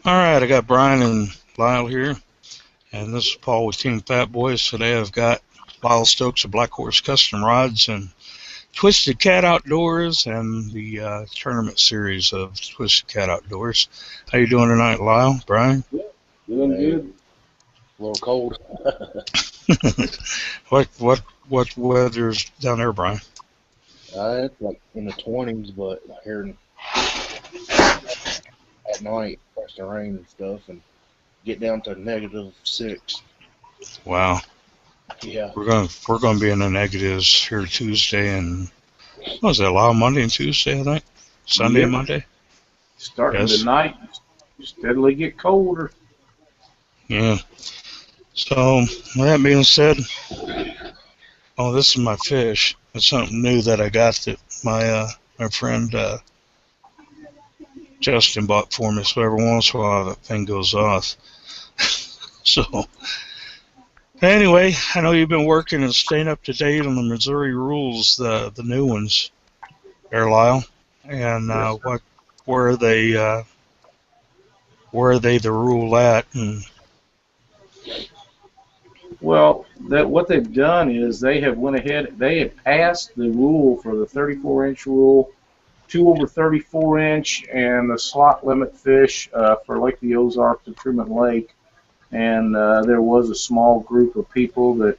All right, I got Brian and Lyle here, and this is Paul with Team Fat Boys. Today I've got Lyle Stokes of Black Horse Custom Rods and Twisted Cat Outdoors and the tournament series of Twisted Cat Outdoors. How you doing tonight, Lyle? Brian? Yeah, doing good. A little cold. What weather's down there, Brian? It's like in the 20s, but here at night, starts to rain and stuff, and get down to -6. Wow. Yeah. We're gonna be in the negatives here Tuesday and what was that, Lyle? Monday and Tuesday, I think. Sunday and Monday. Starting tonight, steadily get colder. Yeah. So, with that being said, oh, this is my fish. It's something new that I got that my friend Justin bought for me. So every once in a while that thing goes off. So, anyway, I know you've been working and staying up to date on the Missouri rules, the new ones, there, Lyle. And where are they the rule at? And well, what they've done is they have went ahead. They have passed the rule for the 34-inch rule, 2 over 34-inch, and the slot limit fish for Lake the Ozarks and Truman Lake. And there was a small group of people that,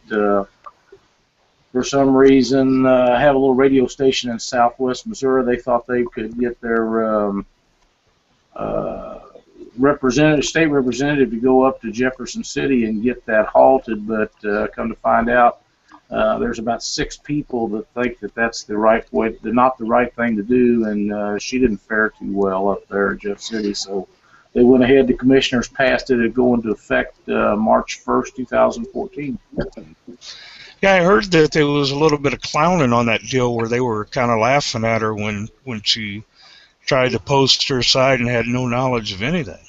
for some reason, have a little radio station in Southwest Missouri. They thought they could get their state representative to go up to Jefferson City and get that halted, but come to find out, there's about 6 people that think that that's the right way, not the right thing to do, and she didn't fare too well up there at Jeff City, so they went ahead. The commissioners passed it. It go into effect March 1st, 2014. yeah, I heard that there was a little bit of clowning on that deal where they were kind of laughing at her when she tried to post her side and had no knowledge of anything.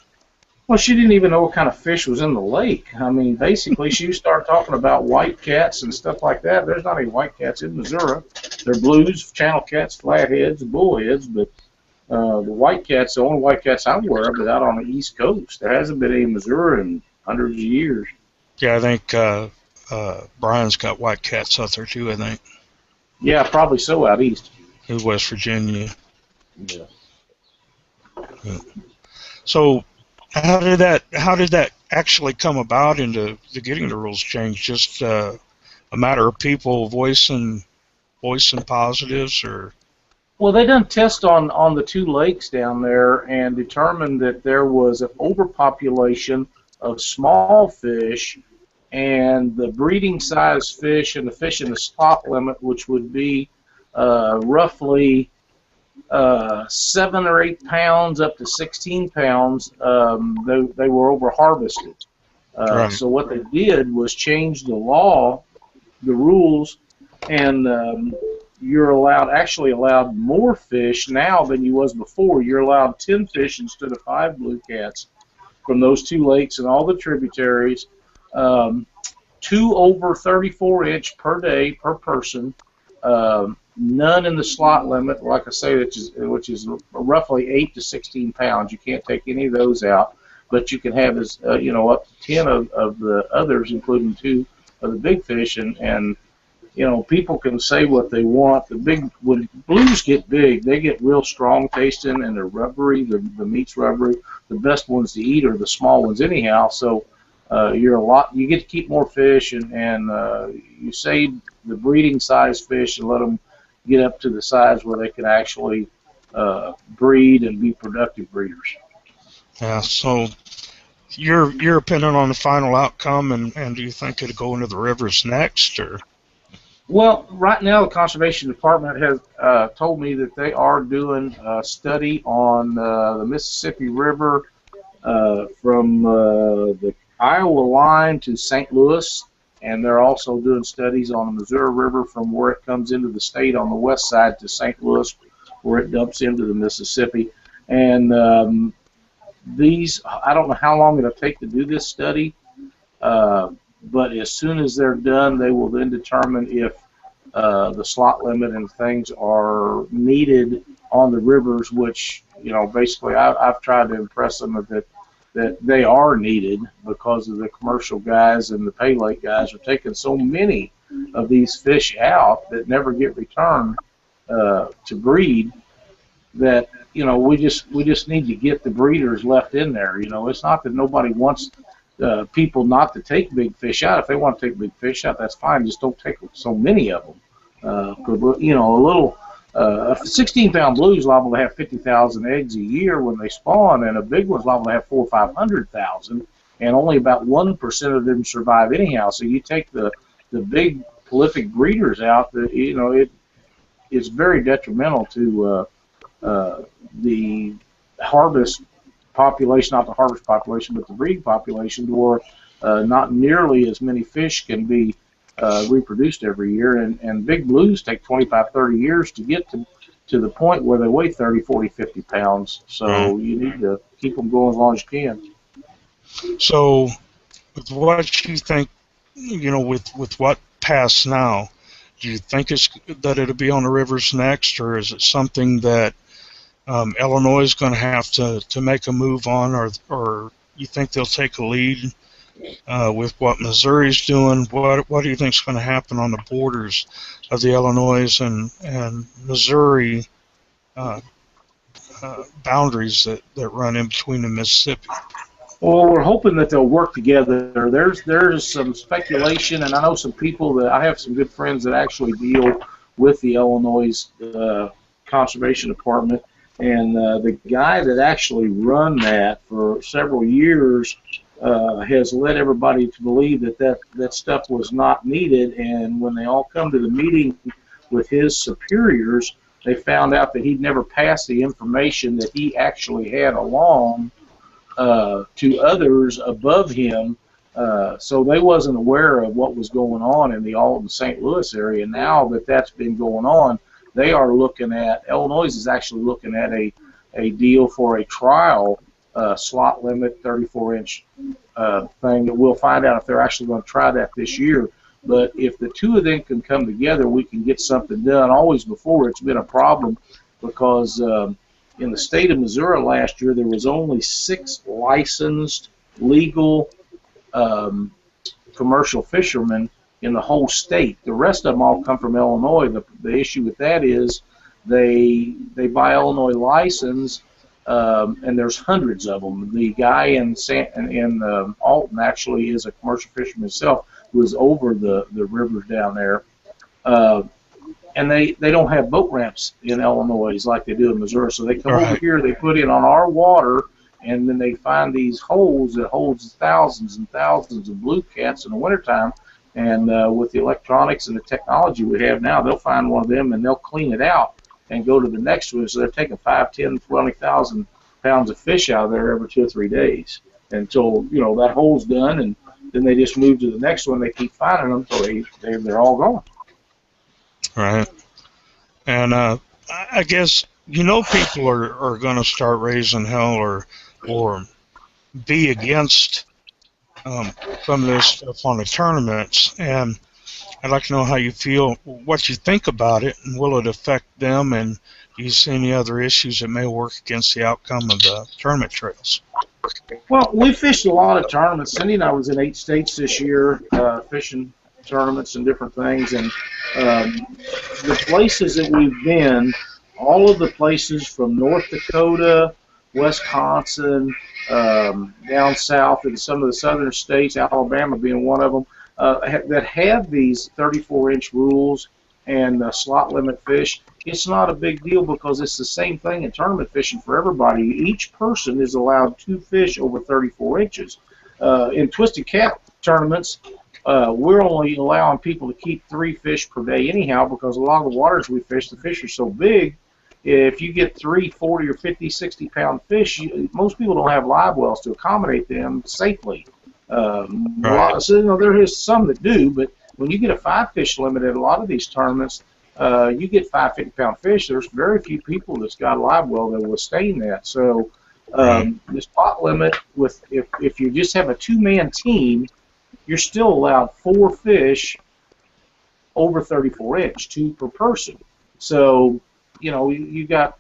Well, she didn't even know what kind of fish was in the lake. I mean, basically, she started talking about white cats and stuff like that. There's not any white cats in Missouri. They're blues, channel cats, flatheads, and bullheads, but the white cats, the only white cats I'm aware of, is out on the East Coast. There hasn't been any in Missouri in hundreds of years. Yeah, I think Brian's got white cats out there too, I think. Yeah, probably so, out east. In West Virginia. Yeah. So how did that actually come about into the getting the rules changed? Just a matter of people voicing positives, or? Well, they done tests on the 2 lakes down there and determined that there was an overpopulation of small fish, and the breeding size fish and the fish in the slot limit, which would be roughly 7 or 8 pounds up to 16 pounds, they were over harvested. Right. So what they did was change the law, the rules, and you're actually allowed more fish now than you was before. You're allowed 10 fish instead of 5 blue cats from those 2 lakes and all the tributaries. 2 over 34-inch per day per person. None in the slot limit, like I say, which is roughly 8 to 16 pounds. You can't take any of those out, but you can have up to 10 of the others, including 2 of the big fish, and people can say what they want. When blues get big, they get real strong tasting, and they're rubbery. The meat's rubbery. The best ones to eat are the small ones, anyhow. So you get to keep more fish, and you save the breeding size fish and let them get up to the size where they can actually breed and be productive breeders. Yeah. So your opinion on the final outcome, and do you think it'll go into the rivers next, or? Well, right now the Conservation Department has told me that they are doing a study on the Mississippi River from the Iowa line to St. Louis, and they're also doing studies on the Missouri River from where it comes into the state on the west side to St. Louis, where it dumps into the Mississippi. And I don't know how long it'll take to do this study, but as soon as they're done, they will then determine if the slot limit and things are needed on the rivers, which, basically I've tried to impress them that that they are needed because of the commercial guys and the pay lake guys are taking so many of these fish out that never get returned to breed, that we just need to get the breeders left in there. It's not that nobody wants people not to take big fish out. If they want to take big fish out, that's fine. Just don't take so many of them. A 16-pound blue is liable to have 50,000 eggs a year when they spawn, and a big one's liable to have 400,000 or 500,000, and only about 1% of them survive anyhow. So you take the big prolific breeders out, it's very detrimental to the harvest population, not the harvest population, but the breeding population, where not nearly as many fish can be reproduced every year, and big blues take 25, 30 years to get to the point where they weigh 30, 40, 50 pounds. So you need to keep them going as long as you can. So, with what you think, with what passed now, do you think that it'll be on the rivers next, or is it something that Illinois is going to have to make a move on, or you think they'll take a lead with what Missouri's doing? What do you think is going to happen on the borders of the Illinois and Missouri boundaries that run in between the Mississippi? Well, we're hoping that they'll work together. There's some speculation, and I know some people that I have some good friends that actually deal with the Illinois Conservation Department, and the guy that actually run that for several years has led everybody to believe that stuff was not needed, and when they all come to the meeting with his superiors, they found out that he'd never passed the information that he actually had along to others above him, so they wasn't aware of what was going on in the Alton, St. Louis area. Now that that's been going on, they are looking at, Illinois is actually looking at a deal for a trial slot limit 34-inch thing that we'll find out if they're actually going to try that this year. But if the two of them can come together, we can get something done. Always before, it's been a problem because in the state of Missouri last year, there was only 6 licensed legal commercial fishermen in the whole state. The rest of them all come from Illinois. The issue with that is they buy Illinois license, and there's hundreds of them. The guy in Alton actually is a commercial fisherman himself who is over the rivers down there. And they don't have boat ramps in Illinois like they do in Missouri. So they come over here, they put in on our water, and then they find these holes that holds thousands and thousands of blue cats in the wintertime. And with the electronics and the technology we have now, they'll find one of them and they'll clean it out and go to the next one. So they're taking 5, 10, 20,000 pounds of fish out of there every 2 or 3 days until that hole's done, and then they just move to the next one. They keep finding them, so they're all gone. Right. And I guess people are going to start raising hell or be against some of this stuff on the tournaments, and I'd like to know how you feel, what you think about it, and will it affect them, and do you see any other issues that may work against the outcome of the tournament trails? Well, we fished a lot of tournaments. Cindy and I was in 8 states this year fishing tournaments and different things, and the places that we've been, all of the places from North Dakota, Wisconsin, down south in some of the southern states, Alabama being one of them, that have these 34-inch rules and slot limit fish, it's not a big deal because it's the same thing in tournament fishing for everybody. Each person is allowed 2 fish over 34 inches. In Twisted Cat tournaments, we're only allowing people to keep 3 fish per day anyhow, because a lot of the waters we fish, the fish are so big. If you get 3 40 or 50, 60-pound fish, most people don't have live wells to accommodate them safely. So, there is some that do, but when you get a 5-fish limit at a lot of these tournaments, you get 5 50-pound fish. There's very few people that's got a live well that will sustain that. So the spot limit, if you just have a 2-man team, you're still allowed 4 fish over 34 inch, 2 per person. So you got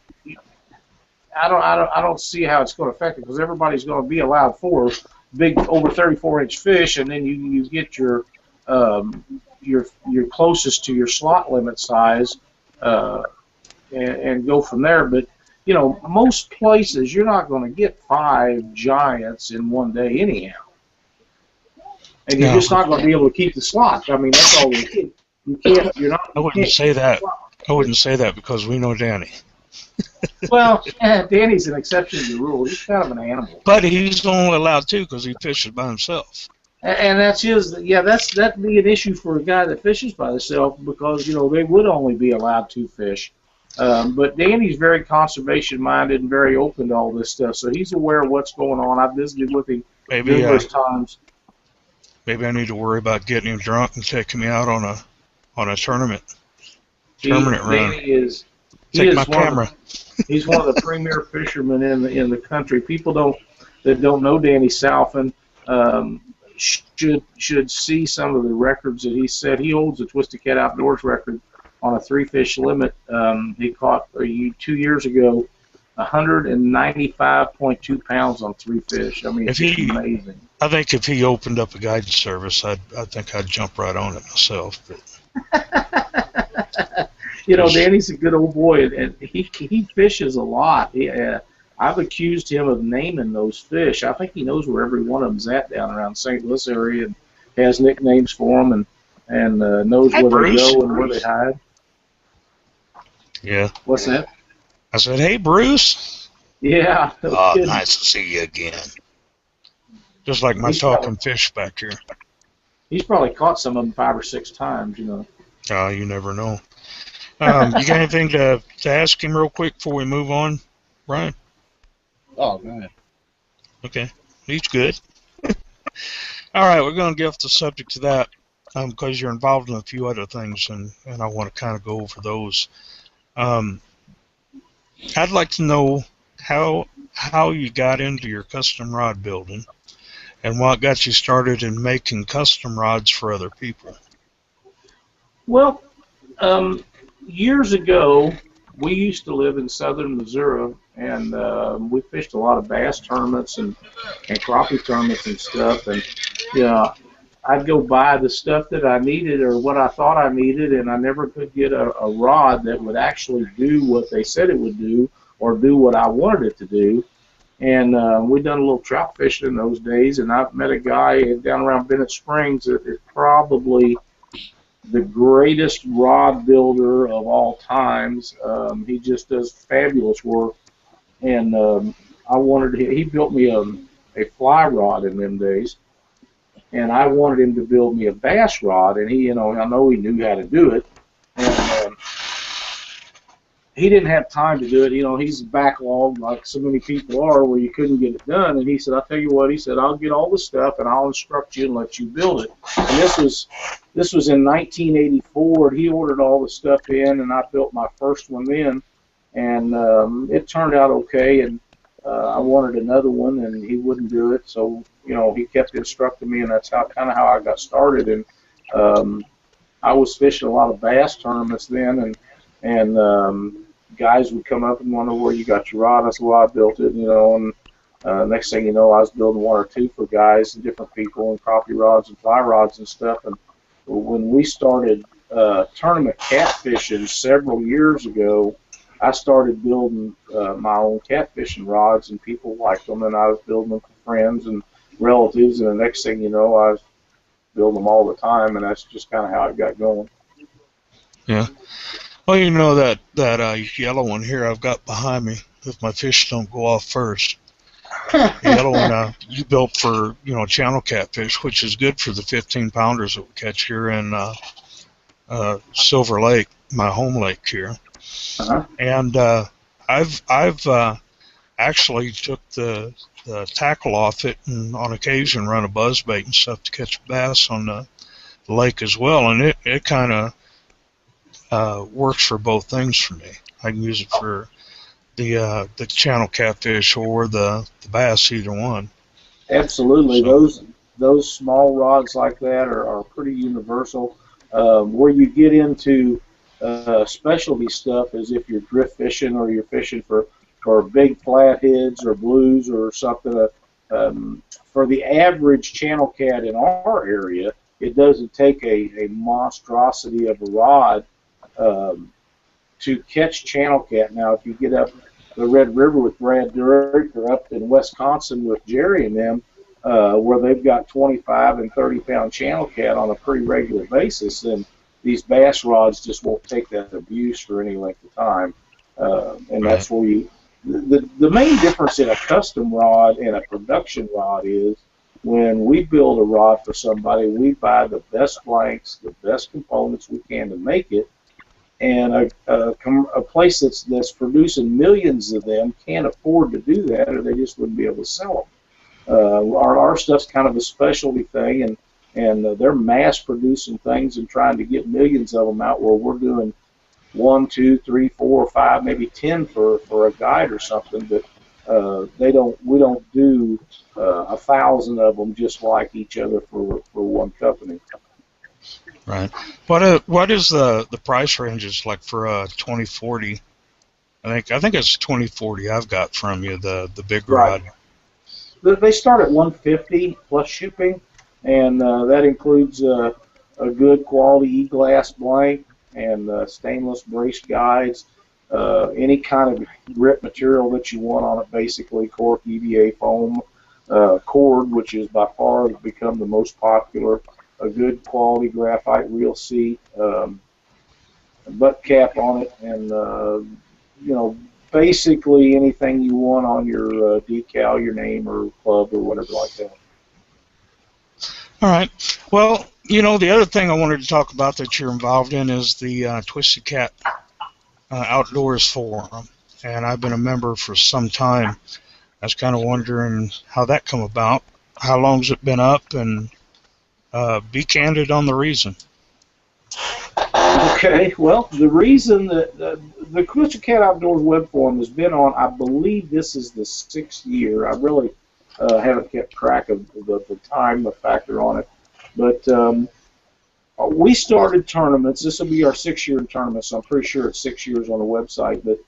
I don't see how it's going to affect it because everybody's going to be allowed 4 big over 34-inch fish, and then you get your closest to your slot limit size, and go from there. But you know, most places you're not going to get 5 giants in one day anyhow, and you're just not going to be able to keep the slots. I mean, that's all you keep. You can't. You're not. I wouldn't say that. I wouldn't say that because we know Danny. Well, Danny's an exception to the rule. He's kind of an animal. But he's only allowed 2 because he fishes by himself. And that's his. Yeah, that'd be an issue for a guy that fishes by himself because you know they would only be allowed 2 fish. But Danny's very conservation-minded and very open to all this stuff, so he's aware of what's going on. I've visited with him numerous times. Maybe I need to worry about getting him drunk and taking me out on a tournament run. Danny Take my camera. He's one of the premier fishermen in the country. People that don't know Danny Southon should see some of the records that he set. He holds a Twisted Cat Outdoors record on a 3-fish limit. He caught 2 years ago 195.2 pounds on 3 fish. I mean, it's amazing. I think if he opened up a guidance service, I think I'd jump right on it myself. But you know, Danny's a good old boy, and he fishes a lot. I've accused him of naming those fish. I think he knows where every one of them's at down around St. Louis area and has nicknames for them and knows where they go and where they hide. Yeah. What's that? I said, hey, Bruce. Yeah. Oh, nice to see you again. Just like my talking fish back here. He's probably caught some of them 5 or 6 times, you know. You never know. You got anything to ask him real quick before we move on, Brian? Oh, go ahead. Okay. He's good. All right, we're going to get off the subject of that because you're involved in a few other things, and I want to kind of go over those. I'd like to know how you got into your custom rod building and what got you started in making custom rods for other people. Well, years ago, we used to live in southern Missouri, and we fished a lot of bass tournaments and crappie tournaments and stuff. And you know, I'd go buy the stuff that I needed or what I thought I needed, and I never could get a rod that would actually do what they said it would do or do what I wanted it to do. And we'd done a little trout fishing in those days, and I've met a guy down around Bennett Springs that is probably the greatest rod builder of all times. He just does fabulous work, and he built me a fly rod in them days, and I wanted him to build me a bass rod, and I know he knew how to do it, and he didn't have time to do it. You know, he's backlogged like so many people are where you couldn't get it done. And he said, I'll tell you what, he said, I'll get all the stuff and I'll instruct you and let you build it. And this was in 1984. He ordered all the stuff in, and I built my first one then. And it turned out okay, and I wanted another one, and he wouldn't do it. So, you know, he kept instructing me, and that's kind of how I got started. And I was fishing a lot of bass tournaments then, and guys would come up and wonder where you got your rod. I said, well, I built it, you know, and next thing you know, I was building 1 or 2 for guys and different people and crappie rods and fly rods and stuff. And when we started tournament catfishing several years ago, I started building my own catfishing rods, and people liked them, and I was building them for friends and relatives, and the next thing you know, I was building them all the time, and that's just kind of how it got going. Yeah. Well, you know that yellow one here I've got behind me, if my fish don't go off first. The yellow one you built for, you know, channel catfish, which is good for the 15-pounders that we catch here in Silver Lake, my home lake here. Uh-huh. And I've actually took the tackle off it, and on occasion run a buzzbait and stuff to catch bass on the lake as well. And it kind of works for both things for me. I can use it for the channel catfish or the bass, either one. Absolutely. So, those small rods like that are pretty universal. Where you get into specialty stuff is if you're drift fishing or you're fishing for or big flatheads or blues or something. For the average channel cat in our area, it doesn't take a monstrosity of a rod to catch channel cat. Now, if you get up the Red River with Brad Durrick, or up in Wisconsin with Jerry and them, where they've got 25 and 30-pound channel cat on a pretty regular basis, then these bass rods just won't take that abuse for any length of time. And that's where the main difference in a custom rod and a production rod is when we build a rod for somebody, we buy the best blanks, the best components we can to make it, and a place that's producing millions of them can't afford to do that, or they just wouldn't be able to sell them. Our stuff's kind of a specialty thing, and they're mass producing things and trying to get millions of them out, where we're doing 1, 2, 3, 4, 5, maybe 10 for a guide or something. But we don't do 1,000 of them just like each other for one company. Right. What is the price ranges like for a 2040? I think it's 2040 I've got from you, the big rod. They start at $150 plus shipping, and that includes a good quality e-glass blank and stainless braced guides, any kind of grip material that you want on it, basically cork, EVA foam, cord, which is by far become the most popular, a good quality graphite reel seat, a butt cap on it, and basically anything you want on your decal, your name or club or whatever like that. All right. Well, the other thing I wanted to talk about that you're involved in is the Twisted Cat Outdoors Forum, and I've been a member for some time. I was kind of wondering how that come about. How long's it been up, and be candid on the reason. Okay, well, the reason that the Twisted Cat Outdoors web forum has been on, I believe this is the 6th year. I really haven't kept track of the time, the factor on it. But we started tournaments. This will be our 6th year in tournaments, so I'm pretty sure it's 6 years on the website. But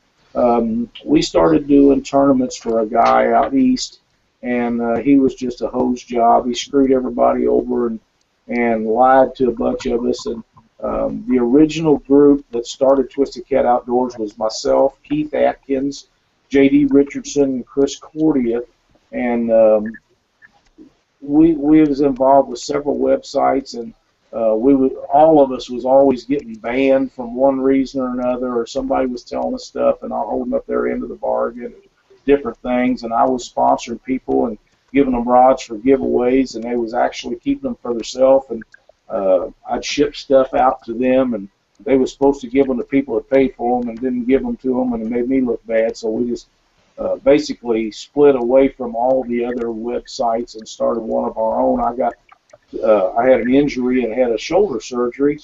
we started doing tournaments for a guy out east, and he was just a hose job. He screwed everybody over and lied to a bunch of us. And the original group that started Twisted Cat Outdoors was myself, Keith Atkins, J.D. Richardson, and Chris Cordia. And we was involved with several websites, and all of us was always getting banned from one reason or another, or somebody was telling us stuff and not holding up their end of the bargain, and different things. And I was sponsoring people and giving them rods for giveaways, and they was actually keeping them for themselves. And I'd ship stuff out to them, and they was supposed to give them to people that paid for them, and didn't give them to them, and it made me look bad. So we just basically split away from all the other websites and started one of our own. I had an injury and had a shoulder surgery,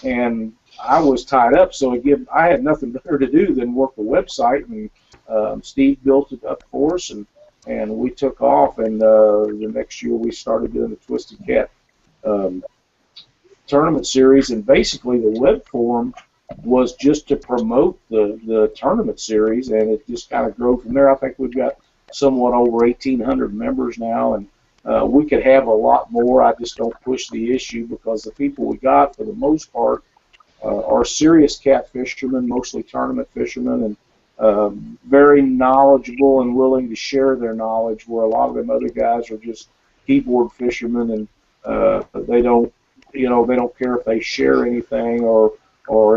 and I was tied up, so I had nothing better to do than work the website. And Steve built it up for us, and we took off. And the next year we started doing the Twisted Cat tournament series, and basically the web forum was just to promote the tournament series, and it just kind of grew from there. I think we've got somewhat over 1,800 members now, and we could have a lot more. I just don't push the issue, because the people we got, for the most part, are serious cat fishermen, mostly tournament fishermen, and very knowledgeable and willing to share their knowledge, where a lot of them other guys are just keyboard fishermen, and they don't care if they share anything or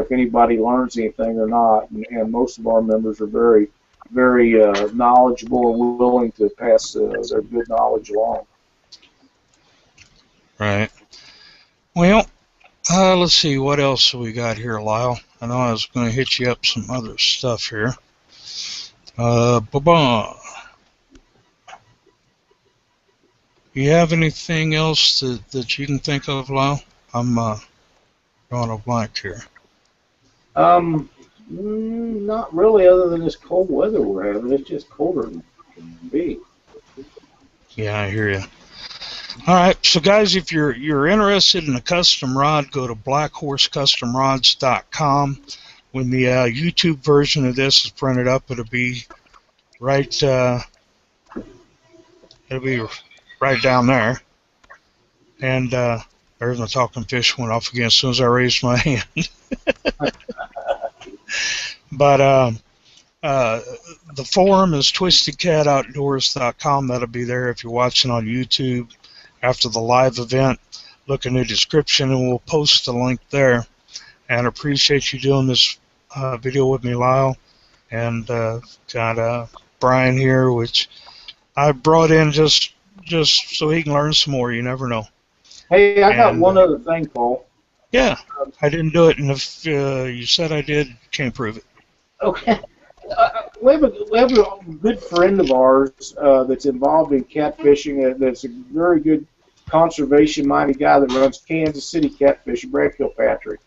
if anybody learns anything or not. And most of our members are very, very knowledgeable and willing to pass their good knowledge along. Right. Well, let's see, what else we got here, Lyle? I know I was going to hit you up some other stuff here. You have anything else that you can think of, Lyle? I'm drawing a blank here. Not really, other than this cold weather we're having. It's just colder than it can be. Yeah, I hear you. All right, so guys, if you're interested in a custom rod, go to blackhorsecustomrods.com. When the YouTube version of this is printed up, it'll be right. It'll be right down there. And there's my talking fish went off again as soon as I raised my hand. But the forum is twistedcatoutdoors.com. That'll be there if you're watching on YouTube after the live event. Look in the description and we'll post the link there. And I appreciate you doing this video with me, Lyle. And got Brian here, which I brought in just so he can learn some more. You never know. Hey, I got one other thing, Paul. Yeah, I didn't do it, and if you said I did, can't prove it. Okay. We have a good friend of ours that's involved in catfishing. That's a very good conservation-minded guy that runs Kansas City Catfish, Brad Kilpatrick.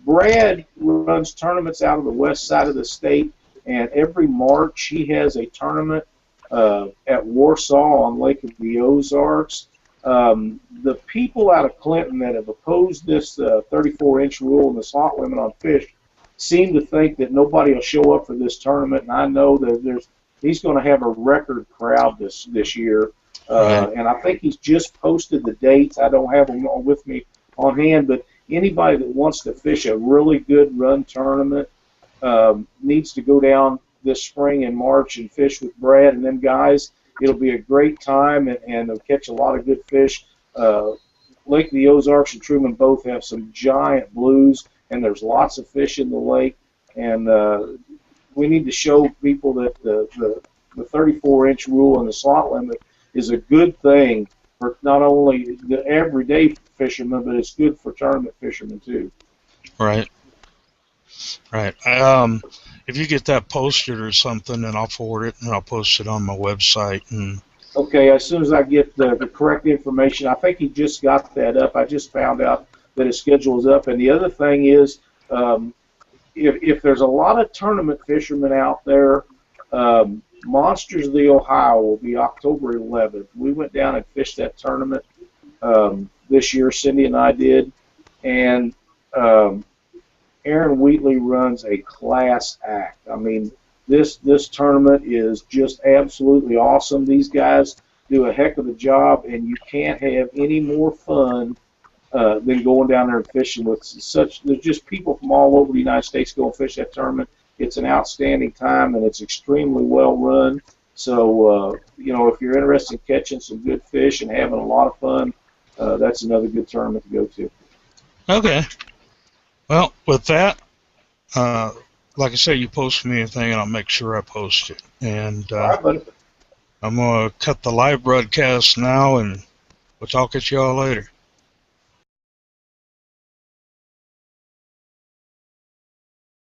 Brad runs tournaments out of the west side of the state, and every March he has a tournament at Warsaw on Lake of the Ozarks. The people out of Clinton that have opposed this 34-inch rule and the slot limit on fish seem to think that nobody will show up for this tournament, and I know that he's going to have a record crowd this year. And I think he's just posted the dates. I don't have them with me on hand, but anybody that wants to fish a really good run tournament needs to go down this spring in March and fish with Brad and them guys. It'll be a great time, and they'll catch a lot of good fish. Lake of the Ozarks and Truman both have some giant blues, and there's lots of fish in the lake. And we need to show people that the 34-inch rule and the slot limit is a good thing for not only the everyday fishermen, but it's good for tournament fishermen too. Right. Right. If you get that posted or something, then I'll forward it and I'll post it on my website. And okay, as soon as I get the correct information, I think he just got that up. I just found out that his schedule is up. And the other thing is, if there's a lot of tournament fishermen out there, Monsters of the Ohio will be October 11th. We went down and fished that tournament this year. Cindy and I did, and Aaron Wheatley runs a class act. I mean, this tournament is just absolutely awesome. These guys do a heck of a job, and you can't have any more fun than going down there and fishing with there's just people from all over the United States go and fish that tournament. It's an outstanding time, and it's extremely well run. So, if you're interested in catching some good fish and having a lot of fun, that's another good tournament to go to. okay. Well, with that, like I said, you post me anything, and I'll make sure I post it. And All right, buddy. I'm going to cut the live broadcast now, and we'll talk at you all later.